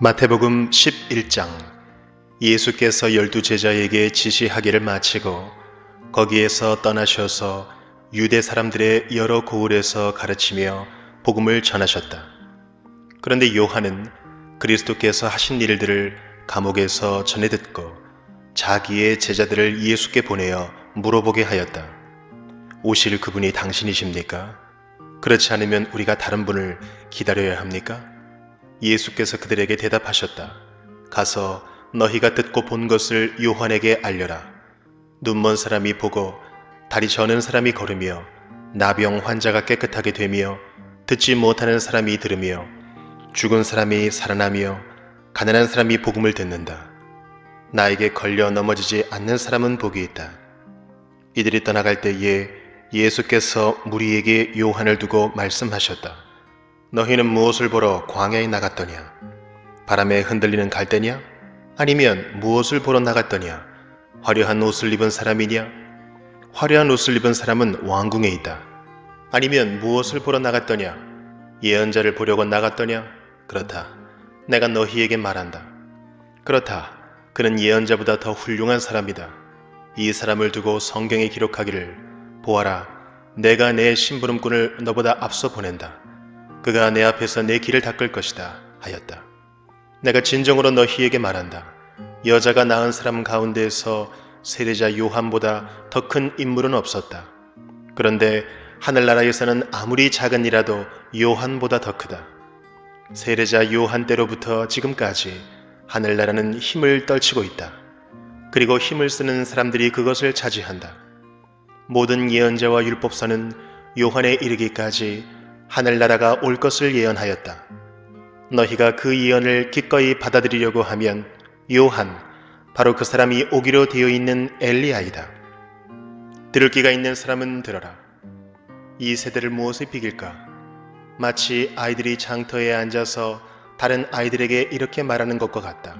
마태복음 11장. 예수께서 12제자에게 지시하기를 마치고 거기에서 떠나셔서 유대 사람들의 여러 고을에서 가르치며 복음을 전하셨다. 그런데 요한은 그리스도께서 하신 일들을 감옥에서 전해 듣고 자기의 제자들을 예수께 보내어 물어보게 하였다. 오실 그분이 당신이십니까? 그렇지 않으면 우리가 다른 분을 기다려야 합니까? 예수께서 그들에게 대답하셨다. 가서 너희가 듣고 본 것을 요한에게 알려라. 눈먼 사람이 보고 다리 저는 사람이 걸으며 나병 환자가 깨끗하게 되며 듣지 못하는 사람이 들으며 죽은 사람이 살아나며 가난한 사람이 복음을 듣는다. 나에게 걸려 넘어지지 않는 사람은 복이 있다. 이들이 떠나갈 때에 예수께서 무리에게 요한을 두고 말씀하셨다. 너희는 무엇을 보러 광야에 나갔더냐? 바람에 흔들리는 갈대냐? 아니면 무엇을 보러 나갔더냐? 화려한 옷을 입은 사람이냐? 화려한 옷을 입은 사람은 왕궁에 있다. 아니면 무엇을 보러 나갔더냐? 예언자를 보려고 나갔더냐? 그렇다. 내가 너희에게 말한다. 그렇다. 그는 예언자보다 더 훌륭한 사람이다. 이 사람을 두고 성경에 기록하기를 보아라. 내가 내 심부름꾼을 너보다 앞서 보낸다. 그가 내 앞에서 내 길을 닦을 것이다 하였다. 내가 진정으로 너희에게 말한다. 여자가 낳은 사람 가운데에서 세례자 요한보다 더 큰 인물은 없었다. 그런데 하늘나라에서는 아무리 작은 이라도 요한보다 더 크다. 세례자 요한 때로부터 지금까지 하늘나라는 힘을 떨치고 있다. 그리고 힘을 쓰는 사람들이 그것을 차지한다. 모든 예언자와 율법서는 요한에 이르기까지 하늘나라가 올 것을 예언하였다. 너희가 그 예언을 기꺼이 받아들이려고 하면 요한, 바로 그 사람이 오기로 되어 있는 엘리야이다. 들을 귀가 있는 사람은 들어라. 이 세대를 무엇에 비길까? 마치 아이들이 장터에 앉아서 다른 아이들에게 이렇게 말하는 것과 같다.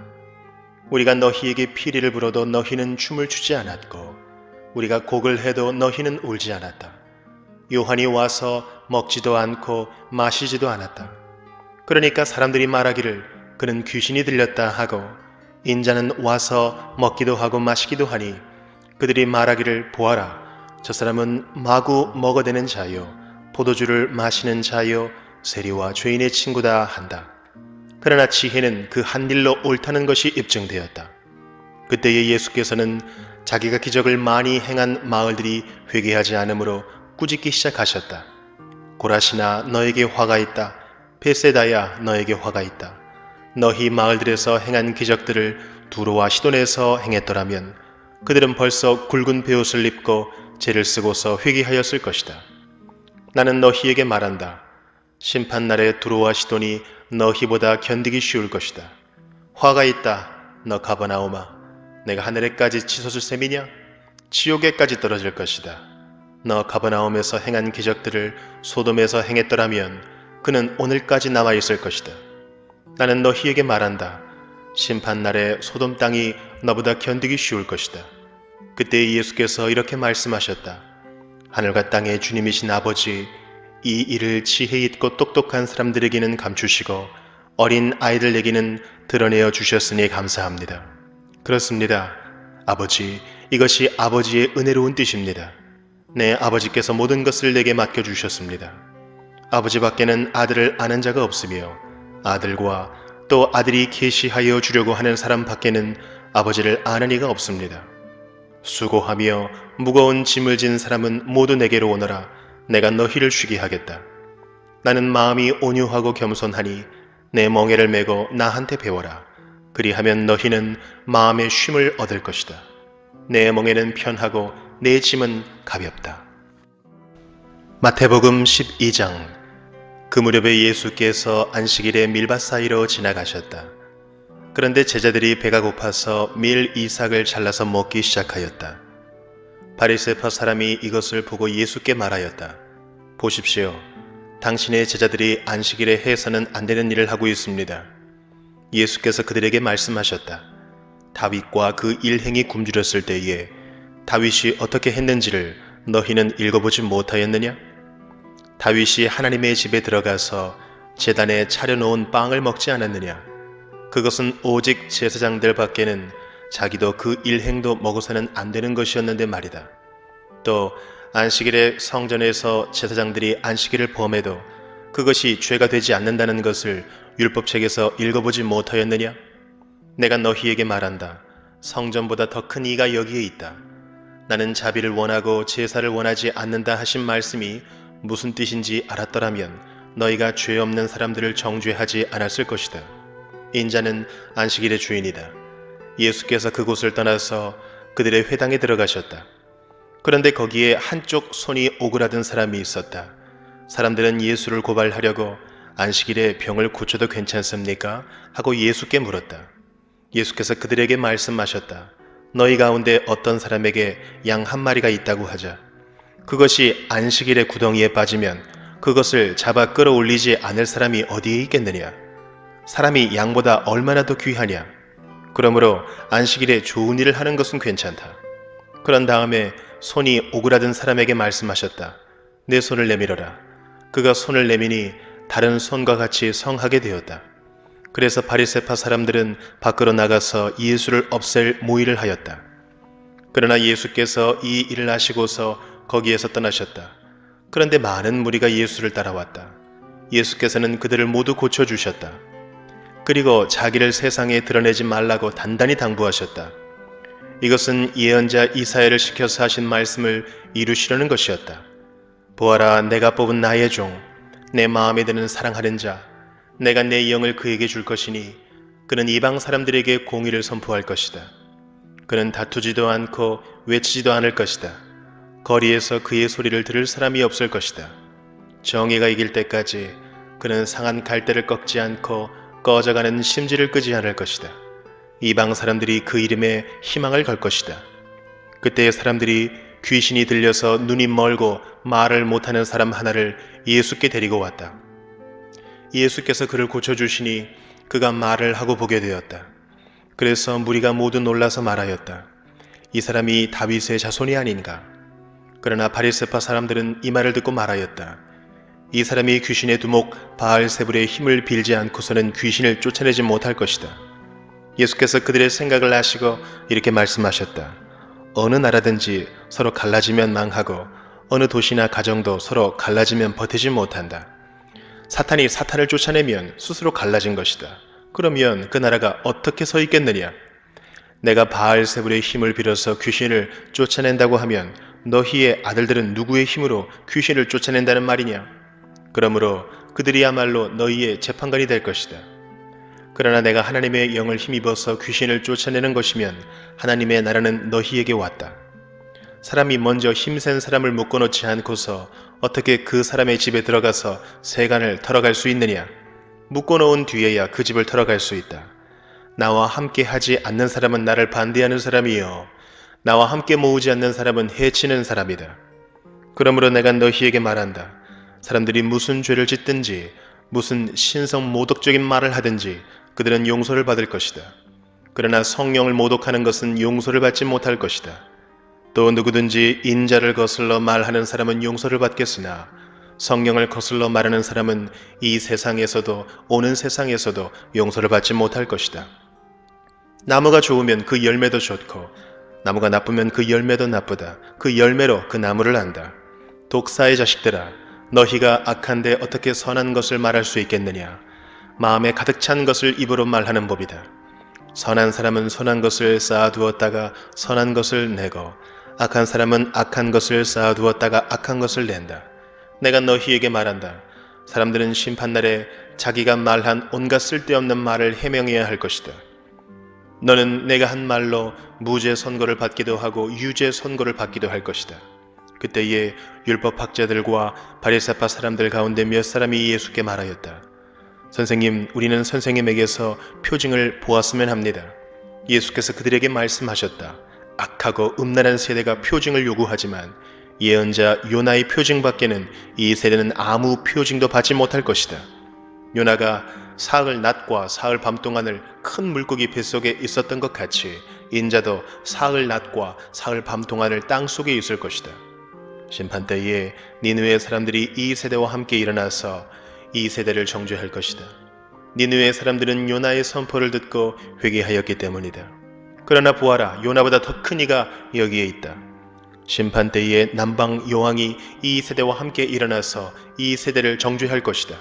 우리가 너희에게 피리를 불어도 너희는 춤을 추지 않았고 우리가 곡을 해도 너희는 울지 않았다. 요한이 와서 먹지도 않고 마시지도 않았다. 그러니까 사람들이 말하기를 그는 귀신이 들렸다 하고 인자는 와서 먹기도 하고 마시기도 하니 그들이 말하기를 보아라. 저 사람은 마구 먹어대는 자요 포도주를 마시는 자요 세리와 죄인의 친구다 한다. 그러나 지혜는 그 한 일로 옳다는 것이 입증되었다. 그때에 예수께서는 자기가 기적을 많이 행한 마을들이 회개하지 않으므로 꾸짖기 시작하셨다. 고라시나 너에게 화가 있다. 베세다야 너에게 화가 있다. 너희 마을들에서 행한 기적들을 두로와 시돈에서 행했더라면 그들은 벌써 굵은 베옷을 입고 죄를 쓰고서 회개하였을 것이다. 나는 너희에게 말한다. 심판날에 두로와 시돈이 너희보다 견디기 쉬울 것이다. 화가 있다. 너 가버나오마. 내가 하늘에까지 치솟을 셈이냐? 지옥에까지 떨어질 것이다. 너 가버나움에서 행한 기적들을 소돔에서 행했더라면 그는 오늘까지 남아있을 것이다. 나는 너희에게 말한다. 심판날에 소돔 땅이 너보다 견디기 쉬울 것이다. 그때 예수께서 이렇게 말씀하셨다. 하늘과 땅의 주님이신 아버지, 이 일을 지혜 있고 똑똑한 사람들에게는 감추시고 어린 아이들에게는 드러내어 주셨으니 감사합니다. 그렇습니다. 아버지, 이것이 아버지의 은혜로운 뜻입니다. 내 아버지께서 모든 것을 내게 맡겨주셨습니다. 아버지밖에는 아들을 아는 자가 없으며 아들과 또 아들이 계시하여 주려고 하는 사람 밖에는 아버지를 아는 이가 없습니다. 수고하며 무거운 짐을 진 사람은 모두 내게로 오너라. 내가 너희를 쉬게 하겠다. 나는 마음이 온유하고 겸손하니 내 멍에를 메고 나한테 배워라. 그리하면 너희는 마음의 쉼을 얻을 것이다. 내 멍에는 편하고 내 짐은 가볍다. 마태복음 12장. 그 무렵에 예수께서 안식일에 밀밭 사이로 지나가셨다. 그런데 제자들이 배가 고파서 밀 이삭을 잘라서 먹기 시작하였다. 바리새파 사람이 이것을 보고 예수께 말하였다. 보십시오. 당신의 제자들이 안식일에 해서는 안 되는 일을 하고 있습니다. 예수께서 그들에게 말씀하셨다. 다윗과 그 일행이 굶주렸을 때에 다윗이 어떻게 했는지를 너희는 읽어보지 못하였느냐? 다윗이 하나님의 집에 들어가서 제단에 차려놓은 빵을 먹지 않았느냐? 그것은 오직 제사장들 밖에는 자기도 그 일행도 먹어서는 안 되는 것이었는데 말이다. 또 안식일에 성전에서 제사장들이 안식일을 범해도 그것이 죄가 되지 않는다는 것을 율법책에서 읽어보지 못하였느냐? 내가 너희에게 말한다. 성전보다 더 큰 이가 여기에 있다. 나는 자비를 원하고 제사를 원하지 않는다 하신 말씀이 무슨 뜻인지 알았더라면 너희가 죄 없는 사람들을 정죄하지 않았을 것이다. 인자는 안식일의 주인이다. 예수께서 그곳을 떠나서 그들의 회당에 들어가셨다. 그런데 거기에 한쪽 손이 오그라든 사람이 있었다. 사람들은 예수를 고발하려고 안식일에 병을 고쳐도 괜찮습니까? 하고 예수께 물었다. 예수께서 그들에게 말씀하셨다. 너희 가운데 어떤 사람에게 양 한 마리가 있다고 하자. 그것이 안식일의 구덩이에 빠지면 그것을 잡아 끌어올리지 않을 사람이 어디에 있겠느냐? 사람이 양보다 얼마나 더 귀하냐? 그러므로 안식일에 좋은 일을 하는 것은 괜찮다. 그런 다음에 손이 오그라든 사람에게 말씀하셨다. 내 손을 내밀어라. 그가 손을 내미니 다른 손과 같이 성하게 되었다. 그래서 바리새파 사람들은 밖으로 나가서 예수를 없앨 모의를 하였다. 그러나 예수께서 이 일을 하시고서 거기에서 떠나셨다. 그런데 많은 무리가 예수를 따라왔다. 예수께서는 그들을 모두 고쳐주셨다. 그리고 자기를 세상에 드러내지 말라고 단단히 당부하셨다. 이것은 예언자 이사야를 시켜서 하신 말씀을 이루시려는 것이었다. 보아라, 내가 뽑은 나의 종, 내 마음에 드는 사랑하는 자, 내가 내 영을 그에게 줄 것이니 그는 이방 사람들에게 공의를 선포할 것이다. 그는 다투지도 않고 외치지도 않을 것이다. 거리에서 그의 소리를 들을 사람이 없을 것이다. 정의가 이길 때까지 그는 상한 갈대를 꺾지 않고 꺼져가는 심지를 끄지 않을 것이다. 이방 사람들이 그 이름에 희망을 걸 것이다. 그때의 사람들이 귀신이 들려서 눈이 멀고 말을 못하는 사람 하나를 예수께 데리고 왔다. 예수께서 그를 고쳐주시니 그가 말을 하고 보게 되었다. 그래서 무리가 모두 놀라서 말하였다. 이 사람이 다윗의 자손이 아닌가? 그러나 바리새파 사람들은 이 말을 듣고 말하였다. 이 사람이 귀신의 두목 바알세불의 힘을 빌지 않고서는 귀신을 쫓아내지 못할 것이다. 예수께서 그들의 생각을 아시고 이렇게 말씀하셨다. 어느 나라든지 서로 갈라지면 망하고 어느 도시나 가정도 서로 갈라지면 버티지 못한다. 사탄이 사탄을 쫓아내면 스스로 갈라진 것이다. 그러면 그 나라가 어떻게 서 있겠느냐? 내가 바알세불의 힘을 빌어서 귀신을 쫓아낸다고 하면 너희의 아들들은 누구의 힘으로 귀신을 쫓아낸다는 말이냐? 그러므로 그들이야말로 너희의 재판관이 될 것이다. 그러나 내가 하나님의 영을 힘입어서 귀신을 쫓아내는 것이면 하나님의 나라는 너희에게 왔다. 사람이 먼저 힘센 사람을 묶어놓지 않고서 어떻게 그 사람의 집에 들어가서 세간을 털어갈 수 있느냐? 묶어놓은 뒤에야 그 집을 털어갈 수 있다. 나와 함께 하지 않는 사람은 나를 반대하는 사람이요, 나와 함께 모으지 않는 사람은 해치는 사람이다. 그러므로 내가 너희에게 말한다. 사람들이 무슨 죄를 짓든지 무슨 신성 모독적인 말을 하든지 그들은 용서를 받을 것이다. 그러나 성령을 모독하는 것은 용서를 받지 못할 것이다. 또 누구든지 인자를 거슬러 말하는 사람은 용서를 받겠으나 성령을 거슬러 말하는 사람은 이 세상에서도 오는 세상에서도 용서를 받지 못할 것이다. 나무가 좋으면 그 열매도 좋고 나무가 나쁘면 그 열매도 나쁘다. 그 열매로 그 나무를 안다. 독사의 자식들아, 너희가 악한데 어떻게 선한 것을 말할 수 있겠느냐? 마음에 가득 찬 것을 입으로 말하는 법이다. 선한 사람은 선한 것을 쌓아두었다가 선한 것을 내고 악한 사람은 악한 것을 쌓아두었다가 악한 것을 낸다. 내가 너희에게 말한다. 사람들은 심판날에 자기가 말한 온갖 쓸데없는 말을 해명해야 할 것이다. 너는 내가 한 말로 무죄 선고를 받기도 하고 유죄 선고를 받기도 할 것이다. 그때에 율법학자들과 바리새파 사람들 가운데 몇 사람이 예수께 말하였다. 선생님, 우리는 선생님에게서 표징을 보았으면 합니다. 예수께서 그들에게 말씀하셨다. 악하고 음란한 세대가 표징을 요구하지만 예언자 요나의 표징밖에는 이 세대는 아무 표징도 받지 못할 것이다. 요나가 사흘 낮과 사흘 밤 동안을 큰 물고기 뱃속에 있었던 것 같이 인자도 사흘 낮과 사흘 밤 동안을 땅 속에 있을 것이다. 심판때에 니느웨 사람들이 이 세대와 함께 일어나서 이 세대를 정죄할 것이다. 니느웨 사람들은 요나의 선포를 듣고 회개하였기 때문이다. 그러나 보아라, 요나보다 더 큰 이가 여기에 있다. 심판때에 남방 여왕이 이 세대와 함께 일어나서 이 세대를 정죄할 것이다.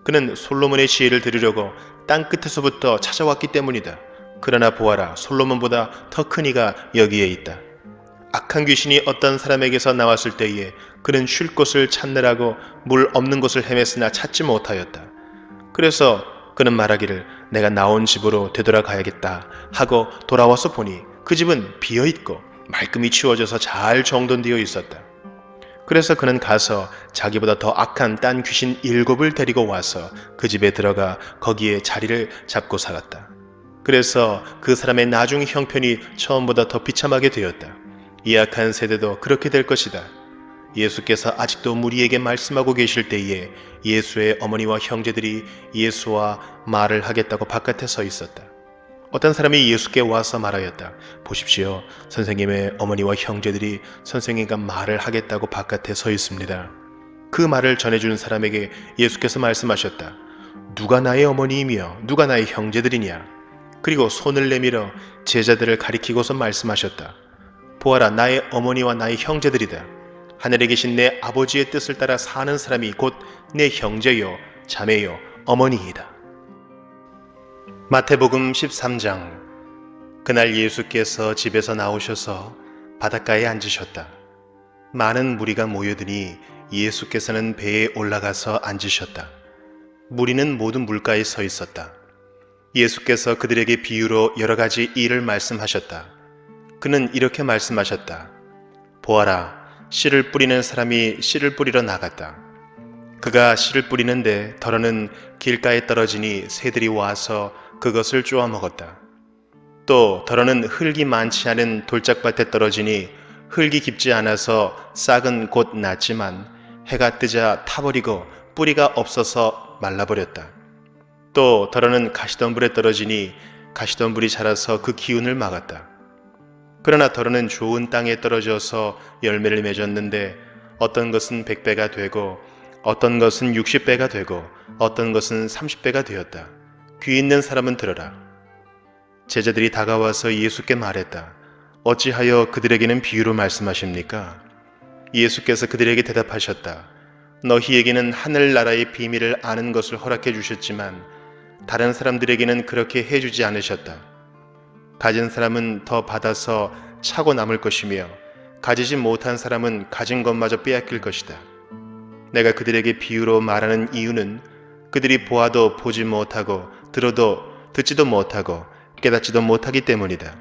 그는 솔로몬의 지혜를 들으려고 땅 끝에서부터 찾아왔기 때문이다. 그러나 보아라, 솔로몬보다 더 큰 이가 여기에 있다. 악한 귀신이 어떤 사람에게서 나왔을 때에 그는 쉴 곳을 찾느라고 물 없는 곳을 헤맸으나 찾지 못하였다. 그래서 그는 말하기를 내가 나온 집으로 되돌아가야겠다 하고 돌아와서 보니 그 집은 비어있고 말끔히 치워져서 잘 정돈되어 있었다. 그래서 그는 가서 자기보다 더 악한 딴 귀신 7을 데리고 와서 그 집에 들어가 거기에 자리를 잡고 살았다. 그래서 그 사람의 나중 형편이 처음보다 더 비참하게 되었다. 이 악한 세대도 그렇게 될 것이다. 예수께서 아직도 무리에게 말씀하고 계실 때에 예수의 어머니와 형제들이 예수와 말을 하겠다고 바깥에 서 있었다. 어떤 사람이 예수께 와서 말하였다. 보십시오. 선생님의 어머니와 형제들이 선생님과 말을 하겠다고 바깥에 서 있습니다. 그 말을 전해주는 사람에게 예수께서 말씀하셨다. 누가 나의 어머니이며 누가 나의 형제들이냐? 그리고 손을 내밀어 제자들을 가리키고서 말씀하셨다. 보아라, 나의 어머니와 나의 형제들이다. 하늘에 계신 내 아버지의 뜻을 따라 사는 사람이 곧 내 형제요, 자매요, 어머니이다. 마태복음 13장. 그날 예수께서 집에서 나오셔서 바닷가에 앉으셨다. 많은 무리가 모여드니 예수께서는 배에 올라가서 앉으셨다. 무리는 모든 물가에 서 있었다. 예수께서 그들에게 비유로 여러 가지 일을 말씀하셨다. 그는 이렇게 말씀하셨다. 보아라, 씨를 뿌리는 사람이 씨를 뿌리러 나갔다. 그가 씨를 뿌리는데 덜어는 길가에 떨어지니 새들이 와서 그것을 쪼아 먹었다. 또 덜어는 흙이 많지 않은 돌짝밭에 떨어지니 흙이 깊지 않아서 싹은 곧 났지만 해가 뜨자 타버리고 뿌리가 없어서 말라버렸다. 또 덜어는 가시덤불에 떨어지니 가시덤불이 자라서 그 기운을 막았다. 그러나 덜어는 좋은 땅에 떨어져서 열매를 맺었는데 어떤 것은 100배가 되고 어떤 것은 60배가 되고 어떤 것은 30배가 되었다. 귀 있는 사람은 들어라. 제자들이 다가와서 예수께 말했다. 어찌하여 그들에게는 비유로 말씀하십니까? 예수께서 그들에게 대답하셨다. 너희에게는 하늘나라의 비밀을 아는 것을 허락해 주셨지만 다른 사람들에게는 그렇게 해주지 않으셨다. 가진 사람은 더 받아서 차고 남을 것이며 가지지 못한 사람은 가진 것마저 빼앗길 것이다. 내가 그들에게 비유로 말하는 이유는 그들이 보아도 보지 못하고 들어도 듣지도 못하고 깨닫지도 못하기 때문이다.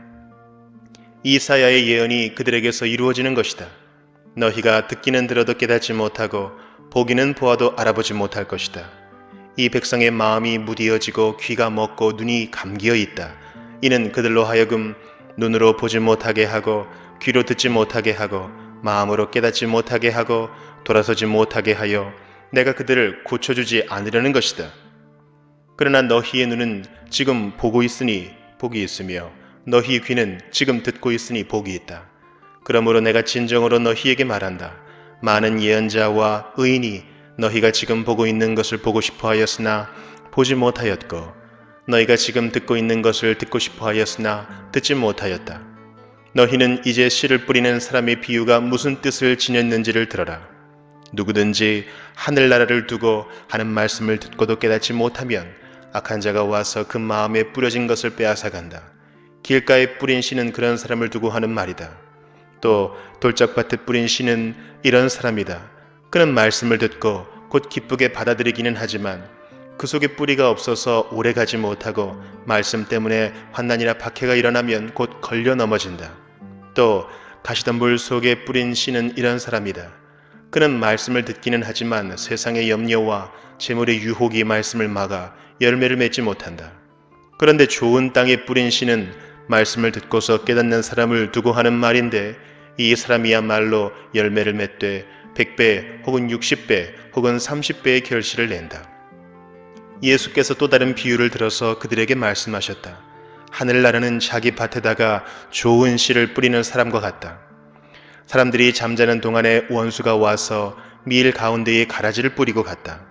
이사야의 예언이 그들에게서 이루어지는 것이다. 너희가 듣기는 들어도 깨닫지 못하고 보기는 보아도 알아보지 못할 것이다. 이 백성의 마음이 무디어지고 귀가 먹고 눈이 감기어 있다. 이는 그들로 하여금 눈으로 보지 못하게 하고 귀로 듣지 못하게 하고 마음으로 깨닫지 못하게 하고 돌아서지 못하게 하여 내가 그들을 고쳐주지 않으려는 것이다. 그러나 너희의 눈은 지금 보고 있으니 복이 있으며 너희 귀는 지금 듣고 있으니 복이 있다. 그러므로 내가 진정으로 너희에게 말한다. 많은 예언자와 의인이 너희가 지금 보고 있는 것을 보고 싶어 하였으나 보지 못하였고 너희가 지금 듣고 있는 것을 듣고 싶어 하였으나 듣지 못하였다. 너희는 이제 씨를 뿌리는 사람의 비유가 무슨 뜻을 지녔는지를 들어라. 누구든지 하늘나라를 두고 하는 말씀을 듣고도 깨닫지 못하면 악한 자가 와서 그 마음에 뿌려진 것을 빼앗아 간다. 길가에 뿌린 씨는 그런 사람을 두고 하는 말이다. 또 돌짝밭에 뿌린 씨는 이런 사람이다. 그는 말씀을 듣고 곧 기쁘게 받아들이기는 하지만 그 속에 뿌리가 없어서 오래 가지 못하고 말씀 때문에 환난이나 박해가 일어나면 곧 걸려 넘어진다. 또 가시덤불 속에 뿌린 씨는 이런 사람이다. 그는 말씀을 듣기는 하지만 세상의 염려와 재물의 유혹이 말씀을 막아 열매를 맺지 못한다. 그런데 좋은 땅에 뿌린 씨는 말씀을 듣고서 깨닫는 사람을 두고 하는 말인데 이 사람이야말로 열매를 맺되 100배 혹은 60배 혹은 30배의 결실을 낸다. 예수께서 또 다른 비유를 들어서 그들에게 말씀하셨다. 하늘나라는 자기 밭에다가 좋은 씨를 뿌리는 사람과 같다. 사람들이 잠자는 동안에 원수가 와서 밀 가운데에 가라지를 뿌리고 갔다.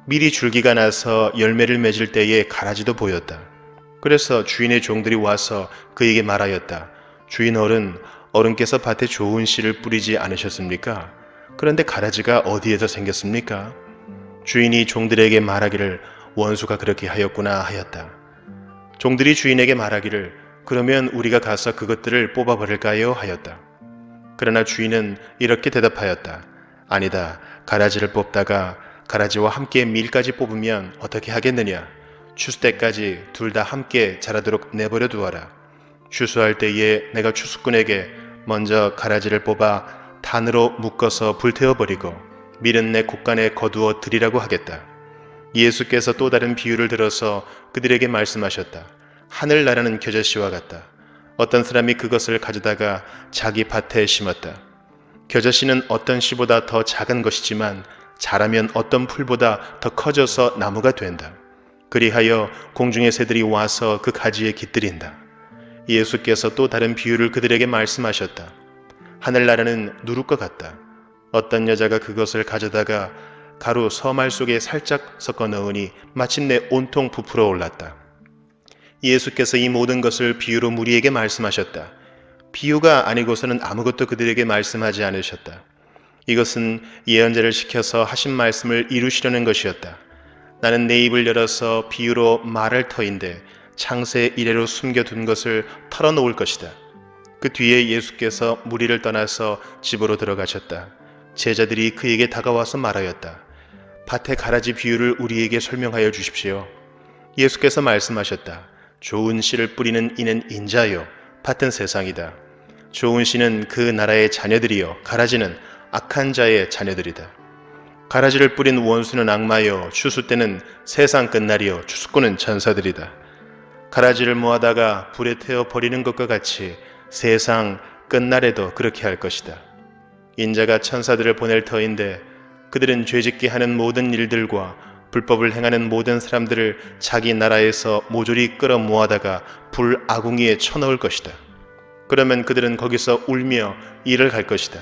밀이 줄기가 나서 열매를 맺을 때에 가라지도 보였다. 그래서 주인의 종들이 와서 그에게 말하였다. 주인 어른께서 밭에 좋은 씨를 뿌리지 않으셨습니까? 그런데 가라지가 어디에서 생겼습니까? 주인이 종들에게 말하기를 원수가 그렇게 하였구나 하였다. 종들이 주인에게 말하기를 그러면 우리가 가서 그것들을 뽑아버릴까요? 하였다. 그러나 주인은 이렇게 대답하였다. 아니다. 가라지를 뽑다가 가라지와 함께 밀까지 뽑으면 어떻게 하겠느냐? 추수 때까지 둘 다 함께 자라도록 내버려 두어라. 추수할 때에 내가 추수꾼에게 먼저 가라지를 뽑아 단으로 묶어서 불태워버리고 밀은 내 곳간에 거두어 드리라고 하겠다. 예수께서 또 다른 비유를 들어서 그들에게 말씀하셨다. 하늘나라는 겨자씨와 같다. 어떤 사람이 그것을 가져다가 자기 밭에 심었다. 겨자씨는 어떤 씨보다 더 작은 것이지만 자라면 어떤 풀보다 더 커져서 나무가 된다. 그리하여 공중의 새들이 와서 그 가지에 깃들인다. 예수께서 또 다른 비유를 그들에게 말씀하셨다. 하늘나라는 누룩과 같다. 어떤 여자가 그것을 가져다가 가루 서말 속에 살짝 섞어 넣으니 마침내 온통 부풀어 올랐다. 예수께서 이 모든 것을 비유로 무리에게 말씀하셨다. 비유가 아니고서는 아무것도 그들에게 말씀하지 않으셨다. 이것은 예언자를 시켜서 하신 말씀을 이루시려는 것이었다. 나는 내 입을 열어서 비유로 말할 터인데 창세 이래로 숨겨둔 것을 털어놓을 것이다. 그 뒤에 예수께서 무리를 떠나서 집으로 들어가셨다. 제자들이 그에게 다가와서 말하였다. 밭의 가라지 비유를 우리에게 설명하여 주십시오. 예수께서 말씀하셨다. 좋은 씨를 뿌리는 이는 인자요 밭은 세상이다. 좋은 씨는 그 나라의 자녀들이요 가라지는 악한 자의 자녀들이다. 가라지를 뿌린 원수는 악마요 추수 때는 세상 끝날이요 추수꾼은 천사들이다. 가라지를 모아다가 불에 태워 버리는 것과 같이 세상 끝날에도 그렇게 할 것이다. 인자가 천사들을 보낼 터인데 그들은 죄짓게 하는 모든 일들과 불법을 행하는 모든 사람들을 자기 나라에서 모조리 끌어 모아다가 불 아궁이에 쳐넣을 것이다. 그러면 그들은 거기서 울며 이를 갈 것이다.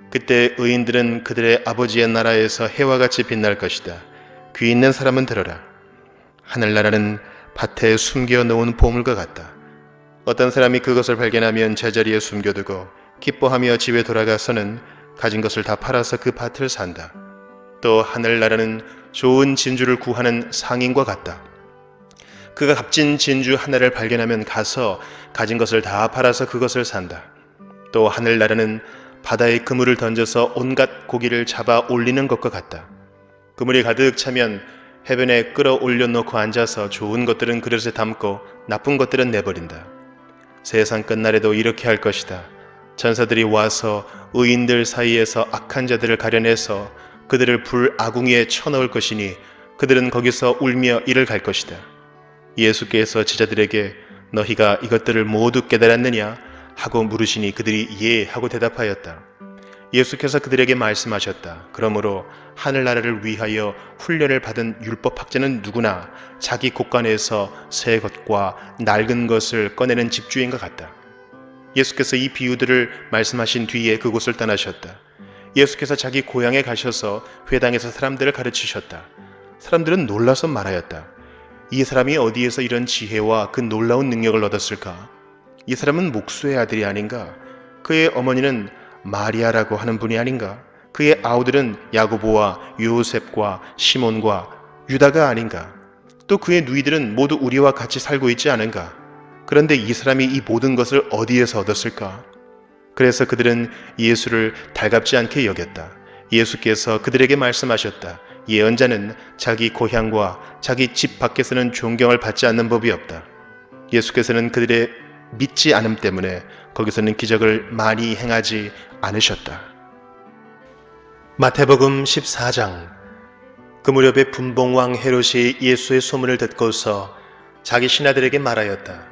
그때 의인들은 그들의 아버지의 나라에서 해와 같이 빛날 것이다. 귀 있는 사람은 들어라. 하늘나라는 밭에 숨겨 놓은 보물과 같다. 어떤 사람이 그것을 발견하면 제자리에 숨겨두고 기뻐하며 집에 돌아가서는 가진 것을 다 팔아서 그 밭을 산다. 또 하늘나라는 좋은 진주를 구하는 상인과 같다. 그가 값진 진주 하나를 발견하면 가서 가진 것을 다 팔아서 그것을 산다. 또 하늘나라는 바다에 그물을 던져서 온갖 고기를 잡아 올리는 것과 같다. 그물이 가득 차면 해변에 끌어올려 놓고 앉아서 좋은 것들은 그릇에 담고 나쁜 것들은 내버린다. 세상 끝날에도 이렇게 할 것이다. 천사들이 와서 의인들 사이에서 악한 자들을 가려내서 그들을 불 아궁이에 쳐넣을 것이니 그들은 거기서 울며 이를 갈 것이다. 예수께서 제자들에게 너희가 이것들을 모두 깨달았느냐 하고 물으시니 그들이 예 하고 대답하였다. 예수께서 그들에게 말씀하셨다. 그러므로 하늘나라를 위하여 훈련을 받은 율법학자는 누구나 자기 곳간에서 새 것과 낡은 것을 꺼내는 집주인과 같다. 예수께서 이 비유들을 말씀하신 뒤에 그곳을 떠나셨다. 예수께서 자기 고향에 가셔서 회당에서 사람들을 가르치셨다. 사람들은 놀라서 말하였다. 이 사람이 어디에서 이런 지혜와 그 놀라운 능력을 얻었을까? 이 사람은 목수의 아들이 아닌가? 그의 어머니는 마리아라고 하는 분이 아닌가? 그의 아우들은 야고보와 요셉과 시몬과 유다가 아닌가? 또 그의 누이들은 모두 우리와 같이 살고 있지 않은가? 그런데 이 사람이 이 모든 것을 어디에서 얻었을까? 그래서 그들은 예수를 달갑지 않게 여겼다. 예수께서 그들에게 말씀하셨다. 예언자는 자기 고향과 자기 집 밖에서는 존경을 받지 않는 법이 없다. 예수께서는 그들의 믿지 않음 때문에 거기서는 기적을 많이 행하지 않으셨다. 마태복음 14장. 그 무렵에 분봉왕 헤롯이 예수의 소문을 듣고서 자기 신하들에게 말하였다.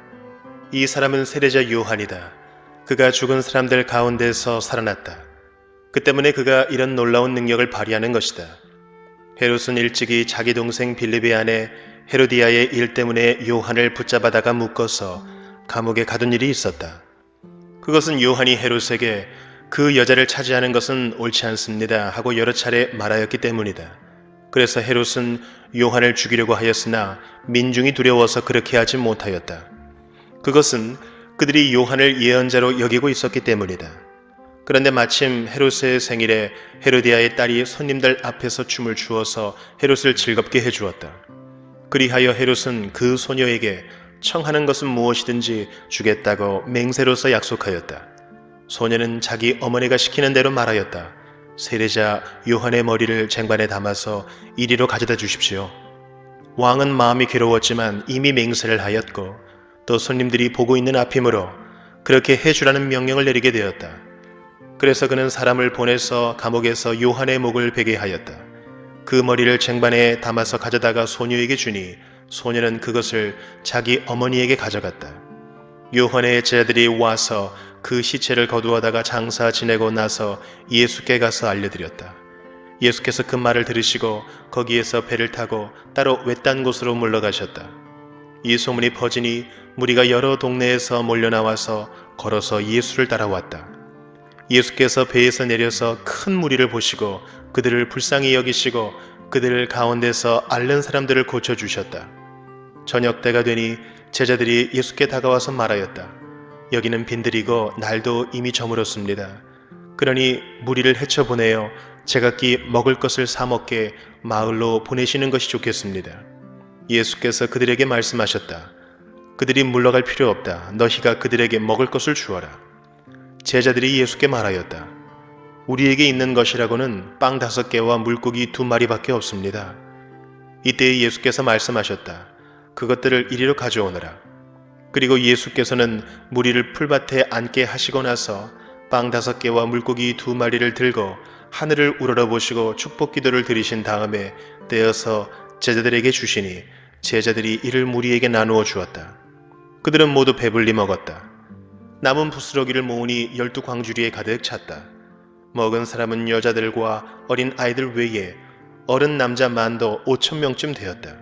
이 사람은 세례자 요한이다. 그가 죽은 사람들 가운데서 살아났다. 그 때문에 그가 이런 놀라운 능력을 발휘하는 것이다. 헤롯은 일찍이 자기 동생 빌립의 아내 헤로디아의 일 때문에 요한을 붙잡아다가 묶어서 감옥에 가둔 일이 있었다. 그것은 요한이 헤롯에게 그 여자를 차지하는 것은 옳지 않습니다 하고 여러 차례 말하였기 때문이다. 그래서 헤롯은 요한을 죽이려고 하였으나 민중이 두려워서 그렇게 하지 못하였다. 그것은 그들이 요한을 예언자로 여기고 있었기 때문이다. 그런데 마침 헤롯의 생일에 헤로디아의 딸이 손님들 앞에서 춤을 추어서 헤롯을 즐겁게 해주었다. 그리하여 헤롯은 그 소녀에게 청하는 것은 무엇이든지 주겠다고 맹세로서 약속하였다. 소녀는 자기 어머니가 시키는 대로 말하였다. 세례자 요한의 머리를 쟁반에 담아서 이리로 가져다 주십시오. 왕은 마음이 괴로웠지만 이미 맹세를 하였고 또 손님들이 보고 있는 앞이므로 그렇게 해주라는 명령을 내리게 되었다. 그래서 그는 사람을 보내서 감옥에서 요한의 목을 베게 하였다. 그 머리를 쟁반에 담아서 가져다가 소녀에게 주니 소녀는 그것을 자기 어머니에게 가져갔다. 요한의 제자들이 와서 그 시체를 거두어다가 장사 지내고 나서 예수께 가서 알려드렸다. 예수께서 그 말을 들으시고 거기에서 배를 타고 따로 외딴 곳으로 물러가셨다. 이 소문이 퍼지니 무리가 여러 동네에서 몰려나와서 걸어서 예수를 따라왔다. 예수께서 배에서 내려서 큰 무리를 보시고 그들을 불쌍히 여기시고 그들 가운데서 앓는 사람들을 고쳐주셨다. 저녁 때가 되니 제자들이 예수께 다가와서 말하였다. 여기는 빈들이고 날도 이미 저물었습니다. 그러니 무리를 헤쳐보내어 제각기 먹을 것을 사 먹게 마을로 보내시는 것이 좋겠습니다. 예수께서 그들에게 말씀하셨다. 그들이 물러갈 필요 없다. 너희가 그들에게 먹을 것을 주어라. 제자들이 예수께 말하였다. 우리에게 있는 것이라고는 빵 5개와 물고기 2마리밖에 없습니다. 이때 예수께서 말씀하셨다. 그것들을 이리로 가져오너라. 그리고 예수께서는 무리를 풀밭에 앉게 하시고 나서 빵 5개와 물고기 2마리를 들고 하늘을 우러러보시고 축복 기도를 드리신 다음에 떼어서 제자들에게 주시니 제자들이 이를 무리에게 나누어 주었다. 그들은 모두 배불리 먹었다. 남은 부스러기를 모으니 12광주리에 가득 찼다. 먹은 사람은 여자들과 어린 아이들 외에 어른 남자 만도 5,000명쯤 되었다.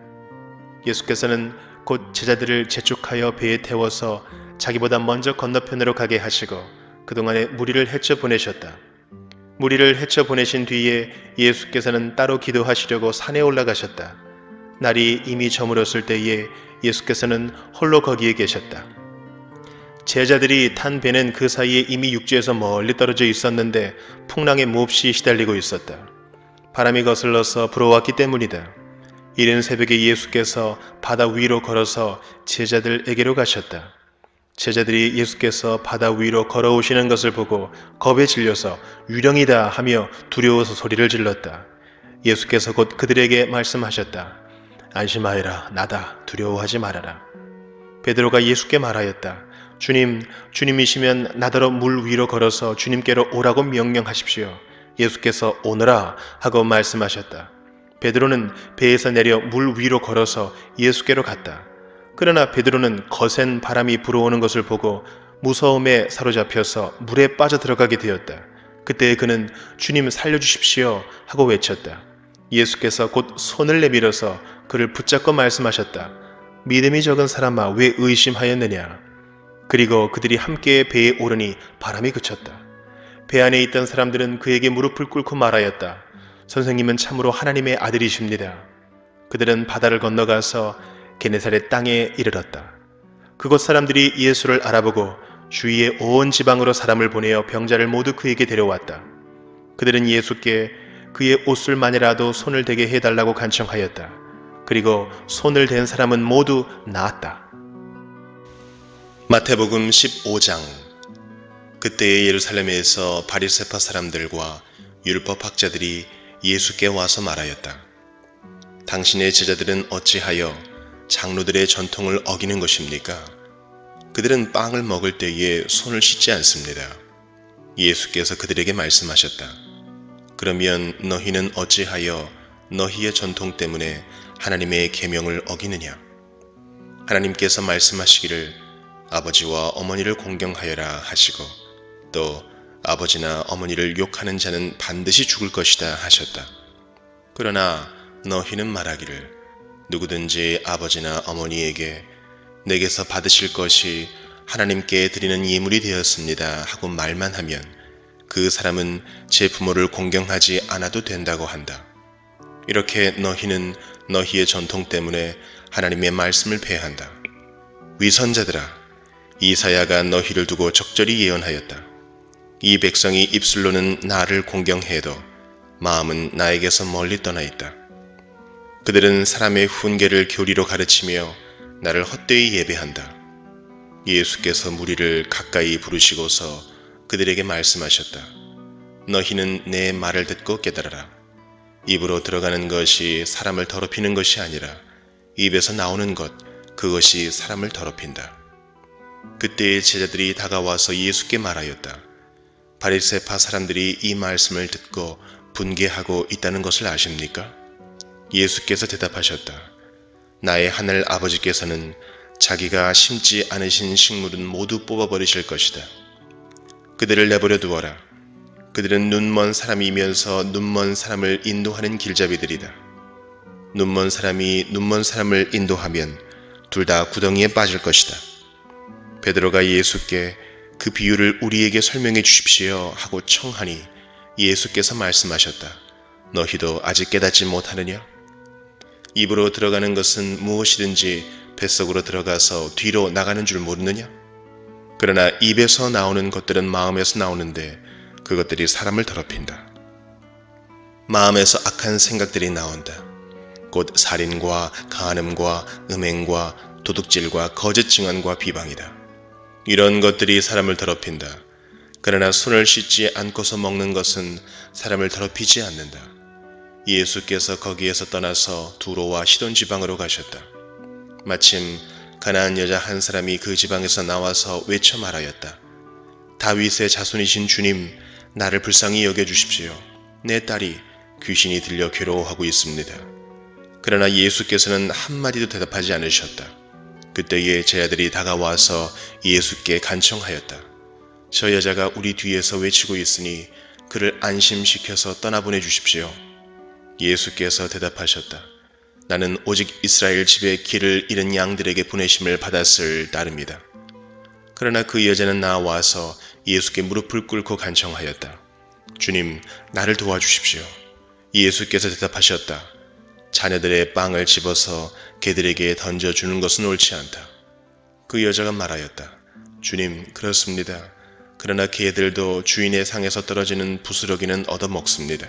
예수께서는 곧 제자들을 재촉하여 배에 태워서 자기보다 먼저 건너편으로 가게 하시고 그동안에 무리를 헤쳐 보내셨다. 무리를 헤쳐 보내신 뒤에 예수께서는 따로 기도하시려고 산에 올라가셨다. 날이 이미 저물었을 때에 예수께서는 홀로 거기에 계셨다. 제자들이 탄 배는 그 사이에 이미 육지에서 멀리 떨어져 있었는데 풍랑에 몹시 시달리고 있었다. 바람이 거슬러서 불어왔기 때문이다. 이른 새벽에 예수께서 바다 위로 걸어서 제자들에게로 가셨다. 제자들이 예수께서 바다 위로 걸어오시는 것을 보고 겁에 질려서 유령이다 하며 두려워서 소리를 질렀다. 예수께서 곧 그들에게 말씀하셨다. 안심하여라, 나다, 두려워하지 말아라. 베드로가 예수께 말하였다. 주님, 주님이시면 나더러 물 위로 걸어서 주님께로 오라고 명령하십시오. 예수께서 오너라 하고 말씀하셨다. 베드로는 배에서 내려 물 위로 걸어서 예수께로 갔다. 그러나 베드로는 거센 바람이 불어오는 것을 보고 무서움에 사로잡혀서 물에 빠져들어가게 되었다. 그때 그는 주님 살려주십시오 하고 외쳤다. 예수께서 곧 손을 내밀어서 그를 붙잡고 말씀하셨다. 믿음이 적은 사람아, 왜 의심하였느냐? 그리고 그들이 함께 배에 오르니 바람이 그쳤다. 배 안에 있던 사람들은 그에게 무릎을 꿇고 말하였다. 선생님은 참으로 하나님의 아들이십니다. 그들은 바다를 건너가서 게네사렛 땅에 이르렀다. 그곳 사람들이 예수를 알아보고 주위의 온 지방으로 사람을 보내어 병자를 모두 그에게 데려왔다. 그들은 예수께 그의 옷술만이라도 손을 대게 해달라고 간청하였다. 그리고 손을 댄 사람은 모두 나았다. 마태복음 15장. 그때에 예루살렘에서 바리새파 사람들과 율법학자들이 예수께 와서 말하였다. 당신의 제자들은 어찌하여 장로들의 전통을 어기는 것입니까? 그들은 빵을 먹을 때에 손을 씻지 않습니다. 예수께서 그들에게 말씀하셨다. 그러면 너희는 어찌하여 너희의 전통 때문에 하나님의 계명을 어기느냐? 하나님께서 말씀하시기를 아버지와 어머니를 공경하여라 하시고 또 아버지나 어머니를 욕하는 자는 반드시 죽을 것이다 하셨다. 그러나 너희는 말하기를 누구든지 아버지나 어머니에게 내게서 받으실 것이 하나님께 드리는 예물이 되었습니다 하고 말만 하면 그 사람은 제 부모를 공경하지 않아도 된다고 한다. 이렇게 너희는 너희의 전통 때문에 하나님의 말씀을 폐한다. 위선자들아, 이사야가 너희를 두고 적절히 예언하였다. 이 백성이 입술로는 나를 공경해도 마음은 나에게서 멀리 떠나 있다. 그들은 사람의 훈계를 교리로 가르치며 나를 헛되이 예배한다. 예수께서 무리를 가까이 부르시고서 그들에게 말씀하셨다. 너희는 내 말을 듣고 깨달아라. 입으로 들어가는 것이 사람을 더럽히는 것이 아니라 입에서 나오는 것, 그것이 사람을 더럽힌다. 그때의 제자들이 다가와서 예수께 말하였다. 바리새파 사람들이 이 말씀을 듣고 분개하고 있다는 것을 아십니까? 예수께서 대답하셨다. 나의 하늘 아버지께서는 자기가 심지 않으신 식물은 모두 뽑아버리실 것이다. 그들을 내버려 두어라. 그들은 눈먼 사람이면서 눈먼 사람을 인도하는 길잡이들이다. 눈먼 사람이 눈먼 사람을 인도하면 둘 다 구덩이에 빠질 것이다. 베드로가 예수께 그 비유를 우리에게 설명해 주십시오 하고 청하니 예수께서 말씀하셨다. 너희도 아직 깨닫지 못하느냐? 입으로 들어가는 것은 무엇이든지 뱃속으로 들어가서 뒤로 나가는 줄 모르느냐? 그러나 입에서 나오는 것들은 마음에서 나오는데 그것들이 사람을 더럽힌다. 마음에서 악한 생각들이 나온다. 곧 살인과 간음과 음행과 도둑질과 거짓 증언과 비방이다. 이런 것들이 사람을 더럽힌다. 그러나 손을 씻지 않고서 먹는 것은 사람을 더럽히지 않는다. 예수께서 거기에서 떠나서 두로와 시돈 지방으로 가셨다. 마침 가나안 여자 한 사람이 그 지방에서 나와서 외쳐 말하였다. 다윗의 자손이신 주님, 나를 불쌍히 여겨주십시오. 내 딸이 귀신이 들려 괴로워하고 있습니다. 그러나 예수께서는 한마디도 대답하지 않으셨다. 그때에 제자들이 다가와서 예수께 간청하였다. 저 여자가 우리 뒤에서 외치고 있으니 그를 안심시켜서 떠나보내 주십시오. 예수께서 대답하셨다. 나는 오직 이스라엘 집에 길을 잃은 양들에게 보내심을 받았을 따름이다. 그러나 그 여자는 나와서 예수께 무릎을 꿇고 간청하였다. 주님, 나를 도와주십시오. 예수께서 대답하셨다. 자녀들의 빵을 집어서 개들에게 던져주는 것은 옳지 않다. 그 여자가 말하였다. 주님, 그렇습니다. 그러나 개들도 주인의 상에서 떨어지는 부스러기는 얻어먹습니다.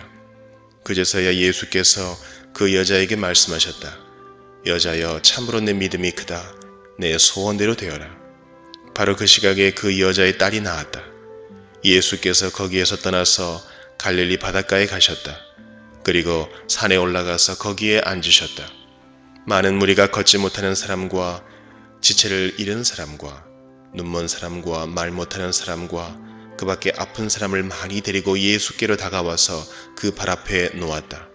그제서야 예수께서 그 여자에게 말씀하셨다. 여자여, 참으로 내 믿음이 크다. 내 소원대로 되어라. 바로 그 시각에 그 여자의 딸이 나았다. 예수께서 거기에서 떠나서 갈릴리 바닷가에 가셨다. 그리고 산에 올라가서 거기에 앉으셨다. 많은 무리가 걷지 못하는 사람과 지체를 잃은 사람과 눈먼 사람과 말 못하는 사람과 그 밖에 아픈 사람을 많이 데리고 예수께로 다가와서 그 발 앞에 놓았다.